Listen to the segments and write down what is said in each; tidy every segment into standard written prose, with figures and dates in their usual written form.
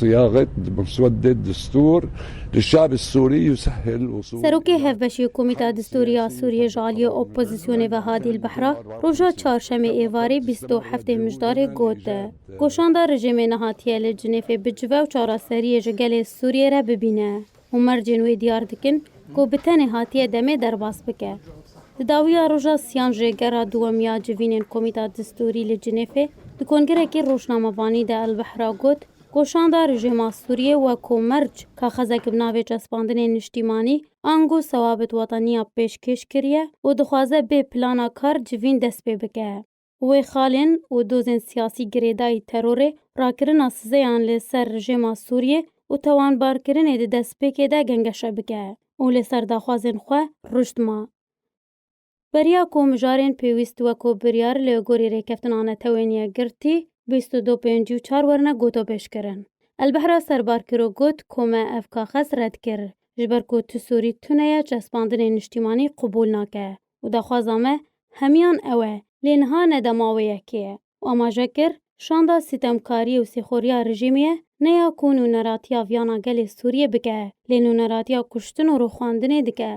صياغة مسودة دستور للشعب السوري يسهل وصول سروکی هفبشی کمیته دستوریا سوریه جالی اپوزیسیون و هادی البحرا روژا چهارشنبه ایواری 27 مجدار گوته گوشاندا رژیم نهاتیه لجنیف بجوه و چاراسری جگل سوریه را ببینه و مرجنوی دیار دکن گو بتن هاتیه دمه درباس بکه داویا روژا سیان جگرا دومیا جوینین کمیته دستوری لجنیف دکنگره که روشنامه‌وانی ده البحرا گوت گوشاندا رژیم سوریه و کومرج که خزک بناوی چسباندن نشتیمانی آنگو ثوابت وطنیا پیشکش کریه و دخوازه به پلانا کار جوین دست پی بکه. و خالین و دوزن سیاسی گریدای ترور راکرنا سزیان لسر رژیم سوریه و توانبار کرنه ده دست پی که ده گنگشه بکه. و لسر دخوازن خواه رشد ما. بریا کو مجارین پیوست و کو بریار لگوری ریکفتن آنه توینیه گرتی 22.54 ورنه گوتو پیش کرن. البحرا سربار کرو گوت کومه افکاخس رد کر. جبر کو تو سوری تونه چسباندن نشتیمانی قبول ناکه. و دخوازامه همیان اوه لینها ندماوه یکیه. و آماجه کر شاندا ستمکاری و سیخوریا رژیمیه نیا کونو نراتیا ویانا گل سوریه بکه. لینو نراتیا کشتن و روخواندنه دکه.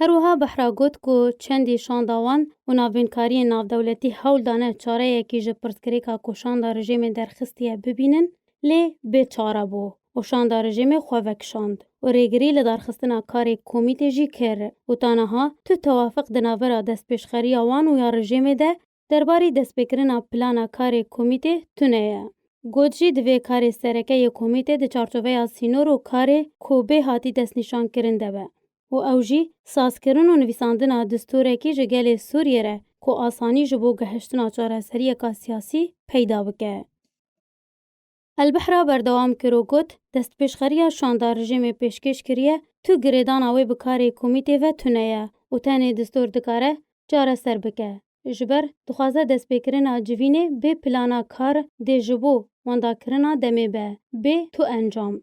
هروها بحرا گوت کو چندی شانداوان و ناوینکاری ناودولتی هول دانه چاره یکی جه پرسکریکا کو شاندا رژیم درخستیه ببینن لی به چاره بو و شاندا رژیم خواه شاند و ریگری لدارخستنا کاری کومیتی جی کر و تانها تو توافق دناورا دست پیشخری آوان و یا رژیم ده درباری دست بکرنا پلانا کاری کومیتی تونه گوجی دوی کاری سرکه ی کومیتی ده چارچوه سینور و کاری کوبه هاتی دست نشان کرنده به. و اوجی سازکرن و نویساندنا دستورکی جگل سوریه ره کو آسانی جبو گهشتنا چارەسەری کا سیاسی پیدا بکه. البحرا بردوام کرو گوت دست پیشخریا شاندار رژیم پیشکش کریه تو گریدان آوی بکاری کمیته و تونه و تنه دستور دکاره چارەسەر بکه. جبر دخوازه دست بکرنا جوینه به پلانا کار ده جبو واندا کرنا دمه به تو انجام.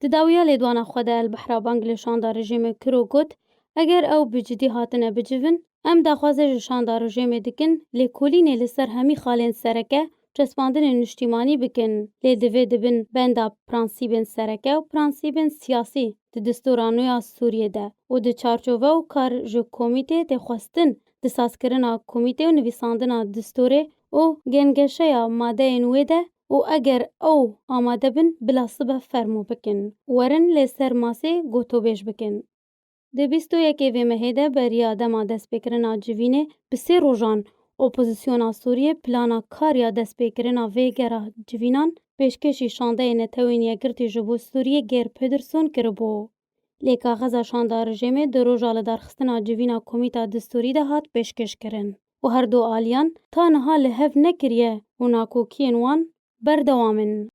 داویا لیدوانا خود البحرا بانگل شاندار رژیم کرو گوت اگر او بجدی هاتنه بجوین ام داخوازه شاندار رژیم دکن لی کولینه لسر همی خالین سرکه چسباندن نشتیمانی بکن لی دوی دبن بندا پرانسیبن سرکه و پرانسیبن سیاسی ده دستورانویا سوریه ده و ده چارچوه و کار جو کومیته ده خواستن ده سازکرنا کومیته و نویساندنا دستوره و گنگشه یا ماده انوی ده و اگر او آماده بن بلا صبح فرمو بکن ورن لسر ماسه گوتو بیش بکن. ده 21 و مهده بریا دما دست بکرنا جوینه بسی روژان اپوزیسیونا سوریه پلانا کاریا دست بکرنا ویگرا جوینان پیشکشی شانده نتوینیه گرتی جبو سوریه گیر پدرسون کربو. لیکا غزا شانده رژیمه در روژال درخستنا جوینا کمیتا دستوری ده هات پیشکش کرن. و هر دو آلیان تا نها لحف نکریه و ناکوکین وان بردوامن.